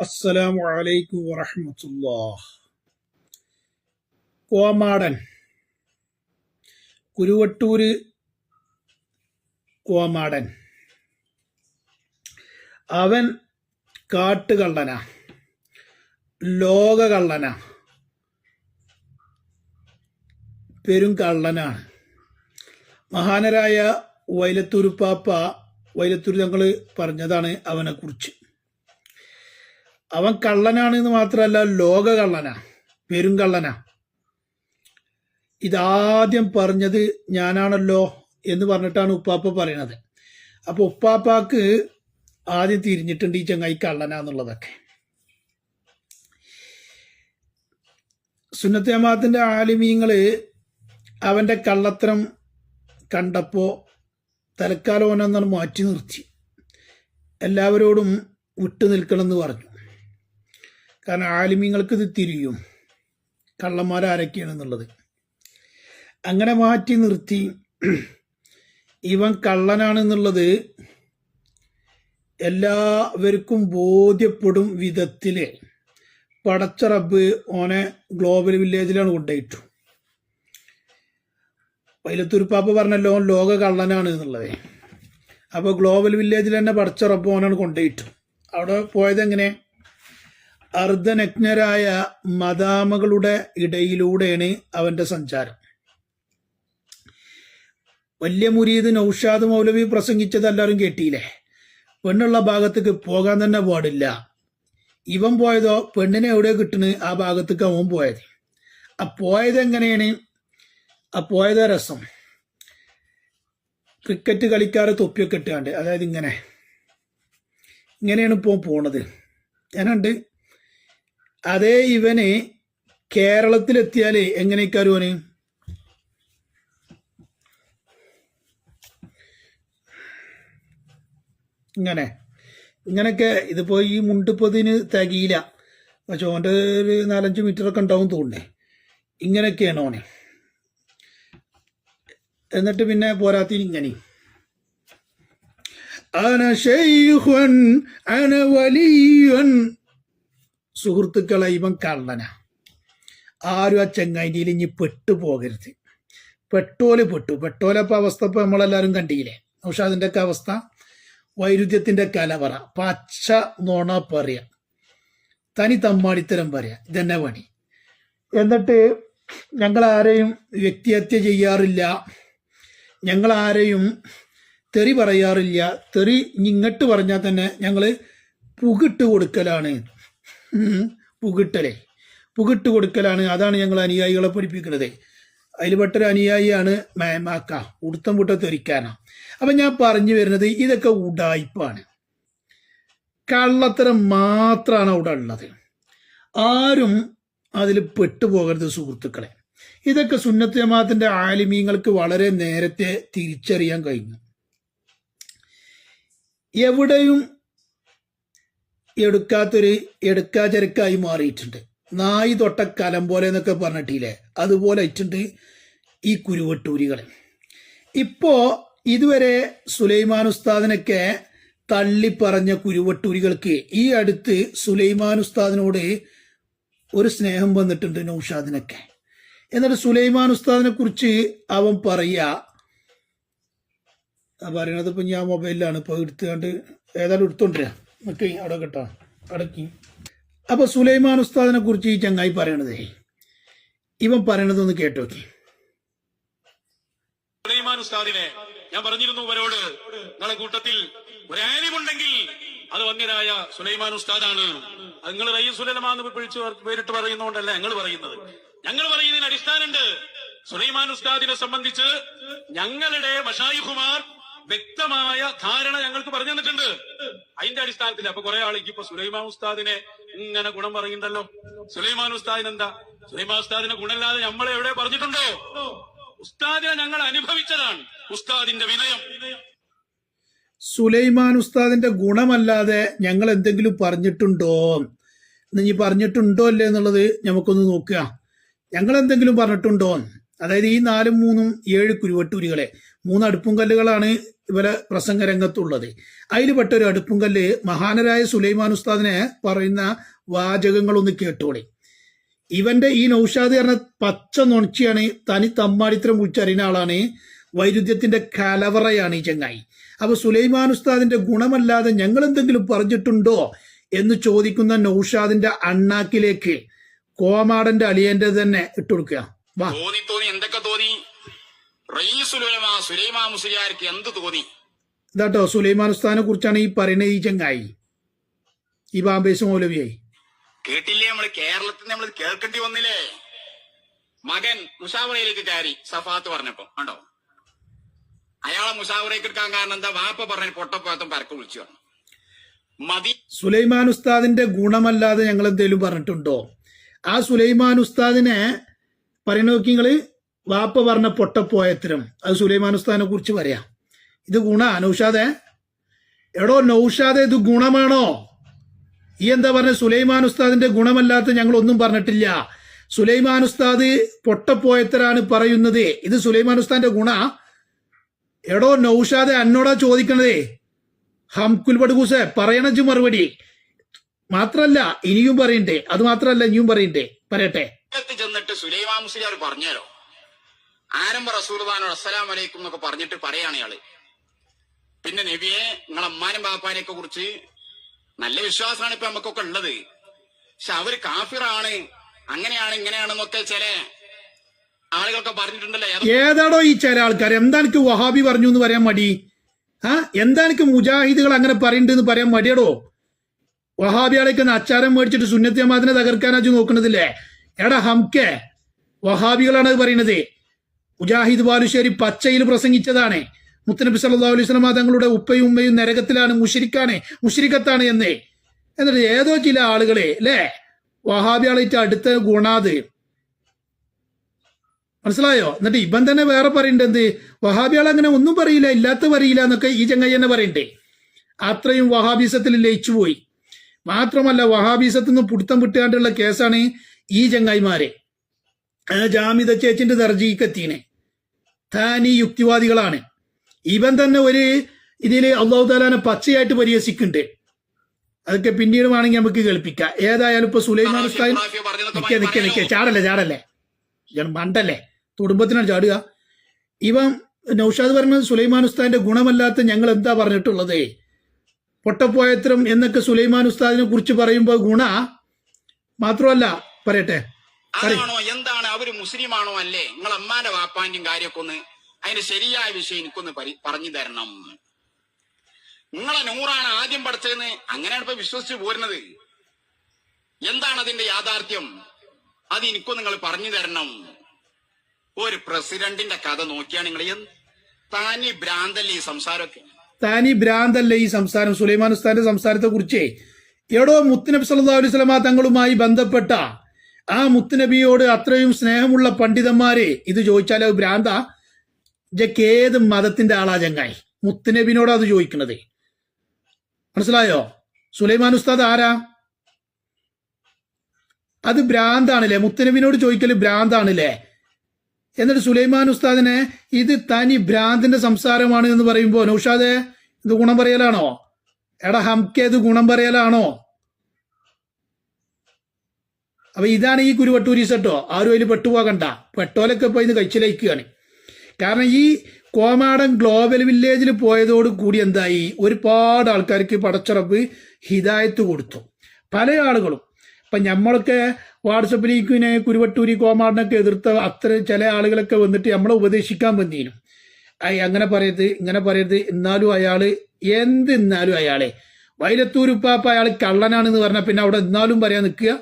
അസ്സലാമു അലൈക്കും വറഹ്മത്തുള്ളാഹ്. കോമാടൻ കുരുവട്ടൂര് കോമാടൻ അവൻ കാട്ടുകള്ളനാ, ലോകകള്ളനാ, പെരും കള്ളനാണ്. മഹാനരായ വൈലത്തൂരുപ്പാപ്പ വൈലത്തൂർ ഞങ്ങൾ പറഞ്ഞതാണ് അവനെക്കുറിച്ച്. അവൻ കള്ളനാണ് എന്ന് മാത്രമല്ല, ലോക കള്ളനാ, പെരും കള്ളനാ. ഇതാദ്യം പറഞ്ഞത് ഞാനാണല്ലോ എന്ന് പറഞ്ഞിട്ടാണ് ഉപ്പാപ്പ പറയണത്. അപ്പൊ ഉപ്പാപ്പാക്ക് ആദ്യം തിരിഞ്ഞിട്ടുണ്ട് ഈ ചങ്ങായി കള്ളനാന്നുള്ളതൊക്കെ. സുന്നത്ത് ജമാഅത്തിന്റെ ആലിമീങ്ങള് അവന്റെ കള്ളത്തരം കണ്ടപ്പോ തൽക്കാലം ഓനെന്നാണ് മാറ്റി നിർത്തി. എല്ലാവരോടും വിട്ടു നിൽക്കണമെന്ന് പറഞ്ഞു. കാരണം ആലിമീങ്ങൾക്ക് ഇത് തിരിയും കള്ളന്മാരാരൊക്കെയാണെന്നുള്ളത്. അങ്ങനെ മാറ്റി നിർത്തി. ഇവൻ കള്ളനാണെന്നുള്ളത് എല്ലാവർക്കും ബോധ്യപ്പെടും വിധത്തില് പടച്ച റബ്ബ് ഓനെ ഗ്ലോബൽ വില്ലേജിലാണ് കൊണ്ടുപോയിട്ടു. വൈലത്തൂർപ്പാപ്പ പറഞ്ഞല്ലോ ഓൻ ലോക കള്ളനാണ് എന്നുള്ളത്. അപ്പോൾ ഗ്ലോബൽ വില്ലേജിൽ തന്നെ പടച്ച റബ്ബ് ഓനാണ് കൊണ്ടുപോയിട്ടു. അവിടെ പോയത് എങ്ങനെ? അർദ്ധനഗ്നരായ മദാമകളുടെ ഇടയിലൂടെയാണ് അവന്റെ സഞ്ചാരം. വലിയ മുരീദ് നൗഷാദ് മൗലവി പ്രസംഗിച്ചത് എല്ലാവരും കേട്ടില്ലേ? പെണ്ണുള്ള ഭാഗത്തേക്ക് പോകാൻ തന്നെ പാടില്ല. ഇവൻ പോയതോ പെണ്ണിനെ എവിടെ കിട്ടുന്നു ആ ഭാഗത്തേക്ക് അവൻ പോയത്. ആ പോയത് എങ്ങനെയാണ്? ആ പോയത് രസം. ക്രിക്കറ്റ് കളിക്കാറ് തൊപ്പിയൊക്കെ ഇട്ടാണ്ട്, അതായത് ഇങ്ങനെയാണ് ഇപ്പോൾ പോണത്. ഞാനുണ്ട്. അതേ ഇവന് കേരളത്തിലെത്തിയാല് എങ്ങനെയൊക്കെ ഓന് ഇങ്ങനെയൊക്കെ ഇതിപ്പോ ഈ മുണ്ടിപ്പതിന് തികയില്ല. പക്ഷെ ഓൻ്റെ ഒരു 4-5 മീറ്ററൊക്കെ ഉണ്ടാവും തോന്നേ. ഇങ്ങനെയൊക്കെയാണ് ഓന്. എന്നിട്ട് പിന്നെ പോരാത്തിന് ഇങ്ങനെ അന ശൈഖുൻ അന വലിയുൻ. സുഹൃത്തുക്കളെ, ഇവൻ കള്ളനാ. ആരും ആ ചെങ്ങായിൻ്റെ ഇനി പെട്ടു പോകരുത്. പെട്ടോലപ്പം അവസ്ഥ ഇപ്പം നമ്മളെല്ലാവരും കണ്ടില്ലേ? നൗഷാദിൻ്റെ ഒക്കെ അവസ്ഥ വൈരുദ്ധ്യത്തിൻ്റെ കലവറ. പച്ച നോണ പറയാ, തനി തമ്മാടിത്തരം പറയാ, ഇതന്നെ പണി. എന്നിട്ട് ഞങ്ങളാരെയും വ്യക്തിഹത്യ ചെയ്യാറില്ല, ഞങ്ങളാരെയും തെറി പറയാറില്ല. തെറി ഇങ്ങോട്ട് പറഞ്ഞാൽ തന്നെ ഞങ്ങൾ പുകിട്ട് കൊടുക്കലാണ്. പുകിട്ട് കൊടുക്കലാണ്. അതാണ് ഞങ്ങൾ അനുയായികളെ പഠിപ്പിക്കുന്നത്. അതിൽ പെട്ടൊരു അനുയായിയാണ് മേമാക്ക, ഉടുത്തം പുട്ട തെറിക്കാനാ. അപ്പം ഞാൻ പറഞ്ഞു വരുന്നത് ഇതൊക്കെ ഉഡായിപ്പാണ്, കള്ളത്തരം മാത്രമാണ് അവിടെ ഉള്ളത്. ആരും അതിൽ പെട്ടുപോകരുത് സുഹൃത്തുക്കളെ. ഇതൊക്കെ സുന്നത്ത് ജമാഅത്തിന്റെ ആലിമീങ്ങൾക്ക് വളരെ നേരത്തെ തിരിച്ചറിയാൻ കഴിഞ്ഞു. എവിടെയും എടുക്കാചരക്കായി മാറിയിട്ടുണ്ട്. നായി തൊട്ട കലം പോലെ എന്നൊക്കെ പറഞ്ഞിട്ടില്ലേ? അതുപോലെ ആയിട്ടുണ്ട് ഈ കുരുവട്ടൂരികളെ. ഇപ്പോ ഇതുവരെ സുലൈമാൻ ഉസ്താദിനൊക്കെ തള്ളിപ്പറഞ്ഞ കുരുവട്ടൂരികൾക്ക് ഈ അടുത്ത് സുലൈമാൻ ഉസ്താദിനോട് ഒരു സ്നേഹം വന്നിട്ടുണ്ട് നൗഷാദിനൊക്കെ. എന്നിട്ട് സുലൈമാൻ ഉസ്താദിനെ കുറിച്ച് അവൻ പറയണത് ഇപ്പൊ ഞാൻ മൊബൈലിലാണ് ഇപ്പൊ എടുത്തുകൊണ്ട് ഏതായാലും എടുത്തോണ്ടിരാ മറ്റേ അവിടെ കേട്ടോ അടക്കി. അപ്പൊ സുലൈമാൻ ഉസ്താദിനെ കുറിച്ച് ഈ ചങ്ങായി പറയണതേ, ഇവൻ പറയണതൊന്ന് കേട്ടോക്കി. സുലൈമാൻ ഉസ്താദിനെ ഞാൻ പറഞ്ഞിരുന്നു ഇവരോട്, നിങ്ങളെ കൂട്ടത്തിൽ ഒരു ആലിമുണ്ടെങ്കിൽ അത് വന്യനായ സുലൈമാൻ ഉസ്താദാണ്. അത് നിങ്ങൾ റയീസുലമാന്ന് വിളിച്ച് പേരിട്ട് പറയുന്നതുകൊണ്ടല്ല ഞങ്ങൾ പറയുന്നത്. ഞങ്ങൾ പറയുന്നതിന് അടിസ്ഥാനമുണ്ട്. സുലൈമാൻ ഉസ്താദിനെ സംബന്ധിച്ച് ഞങ്ങളുടെ മശായിഖുമാർ വ്യക്തമായ ധാരണ ഞങ്ങൾക്ക് പറഞ്ഞു തന്നിട്ടുണ്ട്. അതിന്റെ അടിസ്ഥാനത്തിൽ അപ്പൊ കുറെ ആൾക്ക് ഇപ്പൊ സുലൈമാൻ ഉസ്താദിനെ ഇങ്ങനെ ഗുണം പറയുന്നുണ്ടല്ലോ. സുലൈമാൻ ഉസ്താദിന് എന്താ? സുലൈമാൻ ഉസ്താദിനെ ഗുണമില്ലാതെ നമ്മളെ എവിടെ പറഞ്ഞിട്ടുണ്ടോ? ഉസ്താദിനെ ഞങ്ങൾ അനുഭവിച്ചതാണ്. ഉസ്താദിന്റെ വിനയം. സുലൈമാൻ ഉസ്താദിന്റെ ഗുണമല്ലാതെ ഞങ്ങൾ എന്തെങ്കിലും പറഞ്ഞിട്ടുണ്ടോ? ഇനി പറഞ്ഞിട്ടുണ്ടോ അല്ലേ എന്നുള്ളത് നമുക്കൊന്ന് നോക്കുക. ഞങ്ങൾ എന്തെങ്കിലും പറഞ്ഞിട്ടുണ്ടോ? അതായത് ഈ 4 3 7 കുരുവട്ടൂരികളെ 3 അടുപ്പും കല്ലുകളാണ് ഇവരെ പ്രസംഗ രംഗത്തുള്ളത്. അതിൽ പെട്ട ഒരു അടുപ്പും കല്ല് മഹാനരായ സുലൈമാൻ ഉസ്താദിനെ പറയുന്ന വാചകങ്ങളൊന്ന് കേട്ടോളി. ഇവന്റെ ഈ നൗഷാദ് പറഞ്ഞ പച്ച നൊണച്ചിയാണ്, തനി തമ്മാടിത്തരം വിളിച്ചറിയുന്ന ആളാണ്, വൈരുദ്ധ്യത്തിന്റെ കലവറയാണ് ഈ ചങ്ങായി. അപ്പൊ സുലൈമാൻ ഉസ്താദിന്റെ ഗുണമല്ലാതെ ഞങ്ങൾ എന്തെങ്കിലും പറഞ്ഞിട്ടുണ്ടോ എന്ന് ചോദിക്കുന്ന നൗഷാദിന്റെ അണ്ണാക്കിലേക്ക് കോമാടന്റെ അളിയന്റെ തന്നെ ഇട്ടുകൊടുക്കുക. തോന്നി എന്തൊക്കെ തോന്നി? സുലൈമാൻ മുസ്ലിയാർക്ക് എന്ത് തോന്നി? ഇതാട്ടോ സുലൈമാൻ ഉസ്താദിനെ കുറിച്ചാണ് ഈ പറയുന്നത് ഈ ചങ്ങായി, ഈ ബാംബേസ് മൗലവിയായി. കേട്ടില്ലേ? നമ്മള് കേരളത്തിൽ നമ്മൾ കേൾക്കേണ്ടി വന്നില്ലേ? മകൻ മുഷാവറയിലേക്ക് കയറി സഫാത്ത് പറഞ്ഞപ്പോ കണ്ടോ, അയാളെ മുഷാവറയ്ക്ക് എടുക്കാൻ കാരണം എന്താ? വാപ്പ പറഞ്ഞ പൊട്ടപ്പോയത്തും പരക്ക് വിളിച്ചു പറഞ്ഞു. മതി. സുലൈമാൻ ഉസ്താദിന്റെ ഗുണമല്ലാതെ ഞങ്ങൾ എന്തെങ്കിലും പറഞ്ഞിട്ടുണ്ടോ? ആ സുലൈമാൻ ഉസ്താദിനെ പറയുന്ന നോക്കി നിങ്ങള്, വാപ്പ പറഞ്ഞ പൊട്ടപ്പോയത്തരം, അത് സുലൈമാൻ ഉസ്താദിനെ കുറിച്ച് പറയാം. ഇത് ഗുണ നൗഷാദെ? എടോ നൗഷാദെ, ഇത് ഗുണമാണോ? ഈ എന്താ പറഞ്ഞ? സുലൈമാൻ ഉസ്താദിന്റെ ഗുണമല്ലാത്ത ഞങ്ങൾ ഒന്നും പറഞ്ഞിട്ടില്ല. സുലൈമാൻ ഉസ്താദ് പൊട്ടപ്പോയത്തരാണ് പറയുന്നത്. ഇത് സുലൈമാൻ ഉസ്താദിന്റെ ഗുണ? എടോ നൗഷാദെ, എന്നോടാ ചോദിക്കണതേ. ഹംകുൽ ബഡ്കൂസെ പറയണച്ചു മറുപടി. മാത്രല്ല ഇനിയും പറയണ്ടേ, അത് മാത്രല്ല ഇനിയും പറയണ്ടേ, പറയട്ടെ. ചെന്നിട്ട് സുലൈമാൻ മുസ്ലിയാർ പറഞ്ഞാലോ, ആരംഭ റസൂലുള്ളാഹിനോട് അസ്സലാമു അലൈക്കും എന്നൊക്കെ പറഞ്ഞിട്ട് പറയാണ് ഇയാള്. പിന്നെ നബിയെ, നിങ്ങളെ അമ്മാനും ബാപ്പാനെയൊക്കെ കുറിച്ച് നല്ല വിശ്വാസമാണ് ഇപ്പൊ നമുക്കൊക്കെ ഉള്ളത്, പക്ഷെ അവര് കാഫിറാണ്, അങ്ങനെയാണ് ഇങ്ങനെയാണെന്നൊക്കെ ചില ആളുകളൊക്കെ പറഞ്ഞിട്ടുണ്ടല്ലോ. ഏതാടോ ഈ ചില ആൾക്കാർ? എന്താ എനിക്ക് വഹാബി പറഞ്ഞു എന്ന് പറയാൻ മടി? എന്താ എനിക്ക് മുജാഹിദുകൾ അങ്ങനെ പറയുന്നുണ്ടെന്ന് പറയാൻ മടിയടോ? വഹാബിയാളേക്ക് അച്ചാരം മേടിച്ചിട്ട് സുന്നത്ത് ജമാഅത്തിനെ തകർക്കാനാച്ചു നോക്കണതില്ലേ? എടാ ഹംകെ, വഹാബികളാണ് അത് പറയുന്നത്. മുജാഹിദ് ബാലുശ്ശേരി പച്ചയിൽ പ്രസംഗിച്ചതാണ് മുത്തനബി സല്ലല്ലാഹു അലൈഹി വസല്ലം തങ്ങളുടെ ഉപ്പയും ഉമ്മയും നരകത്തിലാണ്, മുശ്രിക്കത്താണ് എന്ന്. എന്നിട്ട് ഏതോ ചില ആളുകളെ അല്ലേ വഹാബിയാളായിട്ട് അടുത്ത ഗുണാത് മനസ്സിലായോ? എന്നിട്ട് ഇവൻ തന്നെ വേറെ പറയണ്ട, എന്ത് വഹാബിയാൾ അങ്ങനെ ഒന്നും പറയില്ല, ഇല്ലാത്ത പറയില്ല എന്നൊക്കെ ഈ ചങ്ങായി തന്നെ പറയണ്ടേ. അത്രയും വഹാബീസത്തിൽ ലയിച്ചു പോയി. മാത്രമല്ല വഹാബീസത്തിൽ നിന്ന് പിടുത്തം വിട്ടുകൊണ്ടുള്ള കേസാണ് ഈ ചങ്ങായിമാരെ. ജാമിദ ചേച്ചിന്റെ ദർജീക്കെത്തീനെ താനീ യുക്തിവാദികളാണ്. ഇവൻ തന്നെ ഒരു ഇതില് അല്ലാഹു തആലാനെ പച്ചയായിട്ട് പരിഹസിക്കുന്നുണ്ട്. അതൊക്കെ പിന്നീട് വേണമെങ്കിൽ നമുക്ക് കേൾപ്പിക്കാം. ഏതായാലും ഇപ്പൊ സുലൈമാൻ ഉസ്താദ് നിക്കേ ചാടല്ലേ മണ്ടല്ലേ, കുടുംബത്തിനാണ് ചാടുക. ഇവൻ നൗഷാദ് പറഞ്ഞ സുലൈമാൻ ഉസ്താദിന്റെ ഗുണമല്ലാത്ത ഞങ്ങൾ എന്താ പറഞ്ഞിട്ടുള്ളത്? പൊട്ടപ്പോയത്രം എന്നൊക്കെ സുലൈമാൻ ഉസ്താദിനെ കുറിച്ച് പറയുമ്പോൾ ഗുണ മാത്രമല്ല. പറയട്ടെ, അതാണോ എന്താണ്? അവര് മുസ്ലിമാണോ അല്ലേ? നിങ്ങൾ അമ്മാന്റെ വാപ്പാന്റെയും കാര്യമൊക്കെ ഒന്ന് അതിന്റെ ശരിയായ വിഷയം എനിക്കൊന്ന് പറഞ്ഞു തരണം. നിങ്ങളെ നൂറാണ് ആദ്യം പഠിച്ചതെന്ന് അങ്ങനെയാണ് ഇപ്പൊ വിശ്വസിച്ച് പോരുന്നത്. എന്താണ് അതിന്റെ യാഥാർത്ഥ്യം? അത് എനിക്കൊന്ന് നിങ്ങൾ പറഞ്ഞു തരണം. ഒരു പ്രസിഡന്റിന്റെ കഥ നോക്കിയാണ് നിങ്ങൾ താനി ഭ്രാന്തല്ലേ ഈ സംസാരമൊക്കെ? താനി ഭ്രാന്തല്ലേ ഈ സംസാരം? സുലൈമാൻ ഉസ്താദിന്റെ സംസാരത്തെ കുറിച്ച് എടോ മുത്തുനബി സല്ലല്ലാഹു അലൈഹി വസല്ലം തങ്ങളുമായി ബന്ധപ്പെട്ട ആ മുത്തുനബിയോട് അത്രയും സ്നേഹമുള്ള പണ്ഡിതന്മാരെ ഇത് ചോദിച്ചാൽ അത് ഭ്രാന്ത? ജക്ക് ഏത് മതത്തിന്റെ ആളാ ചങ്ങായി മുത്തുനബിനോട് അത് ചോദിക്കണത്? മനസ്സിലായോ? സുലൈമാൻ ഉസ്താദ് ആരാ? അത് ഭ്രാന്താണല്ലേ? മുത്തുനബിനോട് ചോദിക്കല് ഭ്രാന്താണല്ലേ? എന്നിട്ട് സുലൈമാൻ ഉസ്താദിനെ ഇത് തനി ഭ്രാന്തിന്റെ സംസാരമാണ് എന്ന് പറയുമ്പോ നൗഷാദെ ഇത് ഗുണം പറയലാണോ? എടാ ഹംകെ, ഇത് ഗുണം പറയലാണോ? അപ്പൊ ഇതാണ് ഈ കുരുവട്ടൂരീസ് കേട്ടോ. ആരും അതിൽ പെട്ടുപോകണ്ട. പെട്ടോലൊക്കെ ഇപ്പൊ ഇന്ന് കഴിച്ചിലേക്കാണ്. കാരണം ഈ കോമാടൻ ഗ്ലോബൽ വില്ലേജിൽ പോയതോട് കൂടി എന്തായി, ഒരുപാട് ആൾക്കാർക്ക് പടച്ചറപ്പ് ഹിദായത്ത് കൊടുത്തു. പല ആളുകളും ഇപ്പൊ നമ്മളൊക്കെ വാട്സപ്പിലേക്ക് കുരുവട്ടൂരി കോമാടനൊക്കെ എതിർത്ത അത്ര ചില ആളുകളൊക്കെ വന്നിട്ട് നമ്മളെ ഉപദേശിക്കാൻ വന്നീനും. അങ്ങനെ പറയരുത്, ഇങ്ങനെ പറയരുത്. എന്നാലും അയാളെ വൈലത്തൂരുപ്പാപ്പ അയാൾ കള്ളനാണെന്ന് പറഞ്ഞാൽ പിന്നെ അവിടെ എന്നാലും പറയാൻ നിൽക്കുക.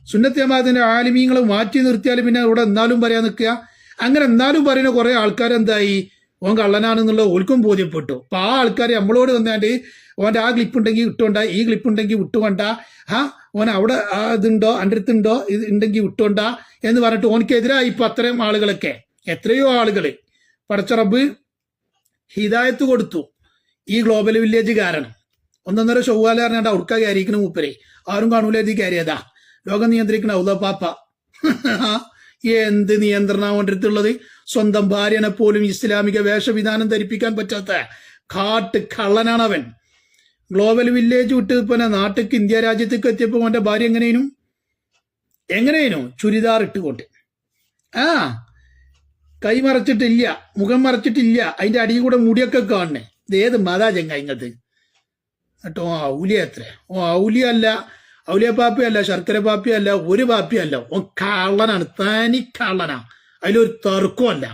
സുന്നത്ത് ജമാഅത്തിന്റെ ആലിമീങ്ങളെ മാറ്റി നിർത്തിയാൽ പിന്നെ അവിടെ എന്നാലും പറയാൻ നിൽക്കുക. അങ്ങനെ എന്നാലും പറയുന്ന കുറെ ആൾക്കാരെന്തായി, ഓൻ കള്ളനാണെന്നുള്ള ഓൽക്കും ബോധ്യപ്പെട്ടു. അപ്പൊ ആ ആൾക്കാർ നമ്മളോട് വന്നാണ്ട് ഓൻ്റെ ആ ക്ലിപ്പ് ഉണ്ടെങ്കിൽ വിട്ടുകൊണ്ട, ഈ ക്ലിപ്പ് ഉണ്ടെങ്കിൽ വിട്ടുകൊണ്ട, ഓൻ അവിടെ ഇതുണ്ടോ എൻ്റെ അടുത്തുണ്ടോ ഇത് ഉണ്ടെങ്കിൽ വിട്ടുകൊണ്ട എന്ന് പറഞ്ഞിട്ട് ഓനക്കെതിരായി ഇപ്പൊ അത്രയും ആളുകളൊക്കെ, എത്രയോ ആളുകൾ പടച്ചറബ് ഹിദായത്ത് കൊടുത്തു ഈ ഗ്ലോബൽ വില്ലേജ് കാരണം. 1.5 ചൊവ്വാല പറഞ്ഞാണ്ട് ഔർക്ക കയറിയിരിക്കണ മൂപ്പരെ ആരും കാണൂല. ഇത് കയറിയതാ ലോകം നിയന്ത്രിക്കണ ഔദ പാപ്പ. എന്ത് നിയന്ത്രണം അവൻ്റെ അടുത്തുള്ളത്? സ്വന്തം ഭാര്യനെ പോലും ഇസ്ലാമിക വേഷവിധാനം ധരിപ്പിക്കാൻ പറ്റാത്ത കാട്ട് കള്ളനാണ് അവൻ. ഗ്ലോബൽ വില്ലേജ് വിട്ട് പിന്നെ നാട്ടിക്ക് ഇന്ത്യ രാജ്യത്തേക്ക് എത്തിയപ്പോൾ അവൻ്റെ ഭാര്യ എങ്ങനെയേനു ചുരിദാർ ഇട്ടുകൊണ്ട് കൈ മറച്ചിട്ടില്ല, മുഖം മറച്ചിട്ടില്ല, അതിന്റെ അടിയിൽ കൂടെ മുടിയൊക്കെ കാണണേ. ഇത് ഏത് മതാ ചെങ്ങായിങ്ങത് കേട്ടോ? ഔലിയ എത്ര? ഔലിയല്ല, ഔലിയ പാപ്പിയല്ല, ശർക്കര പാപ്പിയല്ല, ഒരു പാപ്പിയല്ല. ഓ കള്ളനാണ്, തനി കള്ളനാ, അതിലൊരു തർക്കമല്ല.